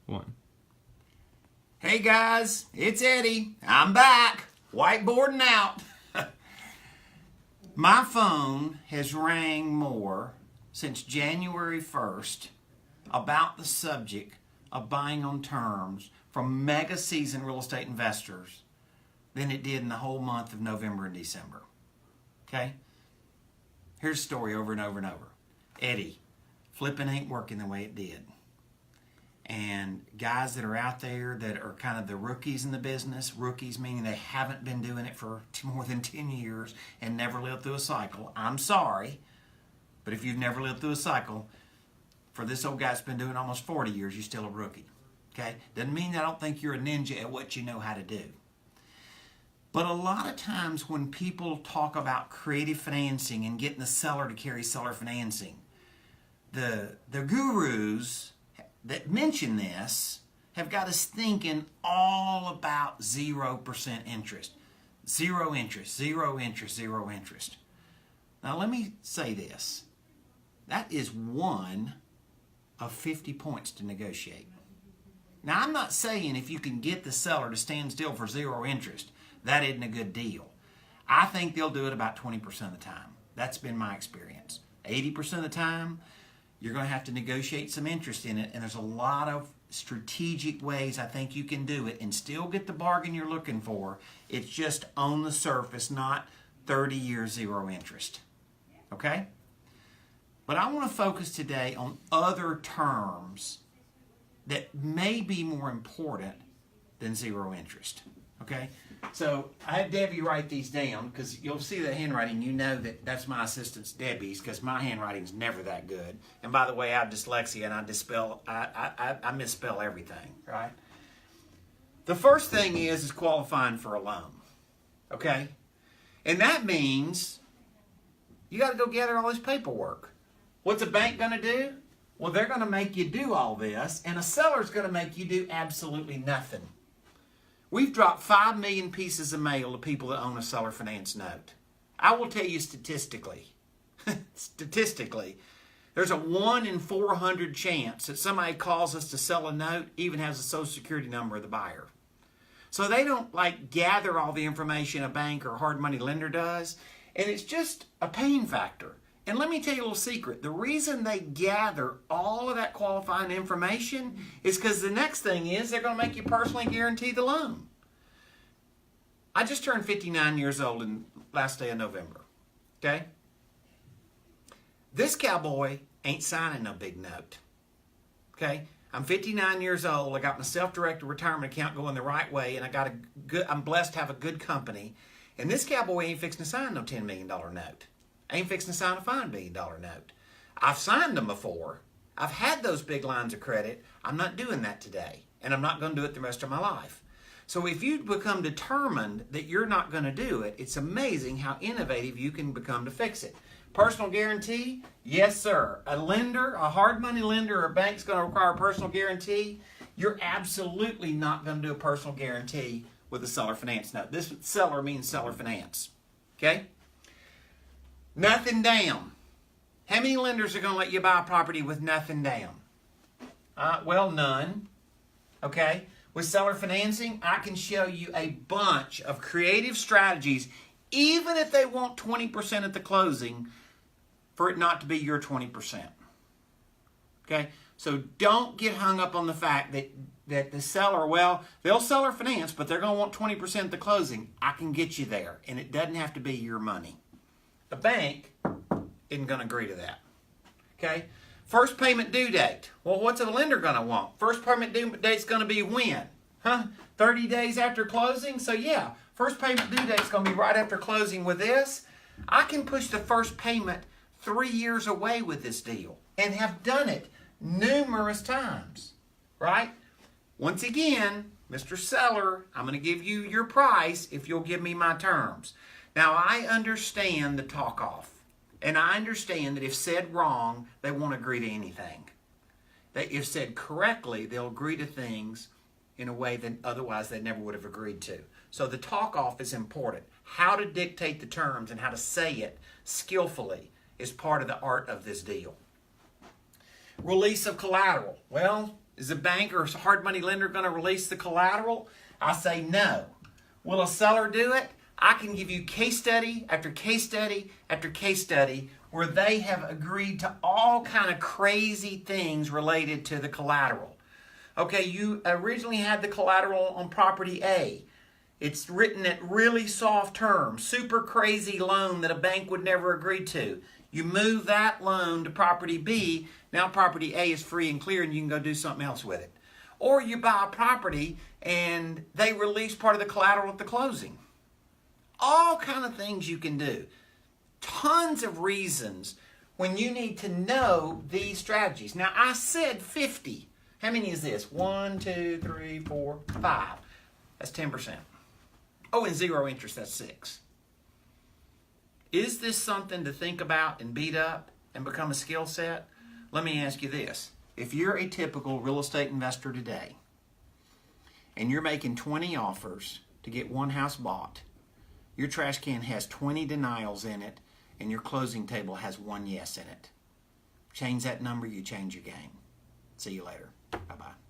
One. Hey guys, it's Eddie. I'm back. Whiteboarding out. My phone has rang more since January 1st about the subject of buying on terms from mega seasoned real estate investors than it did in the whole month of November and December. Okay? Here's a story over and over and over. Eddie, flipping ain't working the way it did. And guys that are out there that are kind of the rookies in the business, rookies meaning they haven't been doing it for more than 10 years and never lived through a cycle. I'm sorry, but if you've never lived through a cycle, for this old guy that's been doing almost 40 years, you're still a rookie. Okay? Doesn't mean I don't think you're a ninja at what you know how to do. But a lot of times when people talk about creative financing and getting the seller to carry seller financing, the gurus that mention this have got us thinking all about 0% interest. Zero interest, zero interest, zero interest. Now let me say this. That is one of 50 points to negotiate. Now I'm not saying if you can get the seller to stand still for zero interest, that isn't a good deal. I think they'll do it about 20% of the time. That's been my experience. 80% of the time, you're going to have to negotiate some interest in it, and there's a lot of strategic ways I think you can do it and still get the bargain you're looking for. It's just on the surface, not 30 years zero interest. Okay? But I want to focus today on other terms that may be more important than zero interest. Okay? So I had Debbie write these down because you'll see the handwriting. You know that that's my assistant's Debbie's because my handwriting's never that good. And by the way, I have dyslexia and I misspell everything, right? The first thing is qualifying for a loan, okay? And that means you got to go gather all this paperwork. What's a bank going to do? Well, they're going to make you do all this, and a seller's going to make you do absolutely nothing. We've dropped 5 million pieces of mail to people that own a seller finance note. I will tell you statistically, there's a 1 in 400 chance that somebody calls us to sell a note, even has a social security number of the buyer. So they don't gather all the information a bank or a hard money lender does, and it's just a pain factor. And let me tell you a little secret. The reason they gather all of that qualifying information is because the next thing is they're going to make you personally guarantee the loan. I just turned 59 years old in last day of November. Okay? This cowboy ain't signing no big note. Okay? I'm 59 years old. I got my self-directed retirement account going the right way, and I'm blessed to have a good company. And this cowboy ain't fixing to sign no $10 million note. I ain't fixing to sign a $5 million note. I've signed them before. I've had those big lines of credit. I'm not doing that today, and I'm not going to do it the rest of my life. So if you become determined that you're not going to do it, it's amazing how innovative you can become to fix it. Personal guarantee? Yes, sir. A lender, a hard money lender or a bank's going to require a personal guarantee. You're absolutely not going to do a personal guarantee with a seller finance note. This seller means seller finance. Okay? Nothing down. How many lenders are going to let you buy a property with nothing down? Well, none. Okay? With seller financing, I can show you a bunch of creative strategies, even if they want 20% at the closing, for it not to be your 20%. Okay? So don't get hung up on the fact that the seller, well, they'll seller finance, but they're going to want 20% at the closing. I can get you there, and it doesn't have to be your money. A bank isn't going to agree to that. Okay? First payment due date. Well, what's a lender going to want? First payment due date's going to be when? 30 days after closing? So yeah, first payment due date's going to be right after closing with this. I can push the first payment 3 years away with this deal and have done it numerous times. Right? Once again, Mr. Seller, I'm going to give you your price if you'll give me my terms. Now, I understand the talk off, and I understand that if said wrong, they won't agree to anything. That if said correctly, they'll agree to things in a way that otherwise they never would have agreed to. So the talk off is important. How to dictate the terms and how to say it skillfully is part of the art of this deal. Release of collateral. Well, Is a bank or a hard money lender going to release the collateral? I say no. Will a seller do it? I can give you case study after case study after case study where they have agreed to all kind of crazy things related to the collateral. Okay, you originally had the collateral on property A. It's written at really soft terms, super crazy loan that a bank would never agree to. You move that loan to property B, now property A is free and clear and you can go do something else with it. Or you buy a property and they release part of the collateral at the closing. All kind of things you can do. Tons of reasons when you need to know these strategies. Now I said 50. How many is this? 1, 2, 3, 4, 5. That's 10%. Oh, and zero interest, that's 6. Is this something to think about and beat up and become a skill set? Let me ask you this. If you're a typical real estate investor today and you're making 20 offers to get one house bought, your trash can has 20 denials in it and your closing table has 1 yes in it. Change that number, you change your game. See you later. Bye-bye.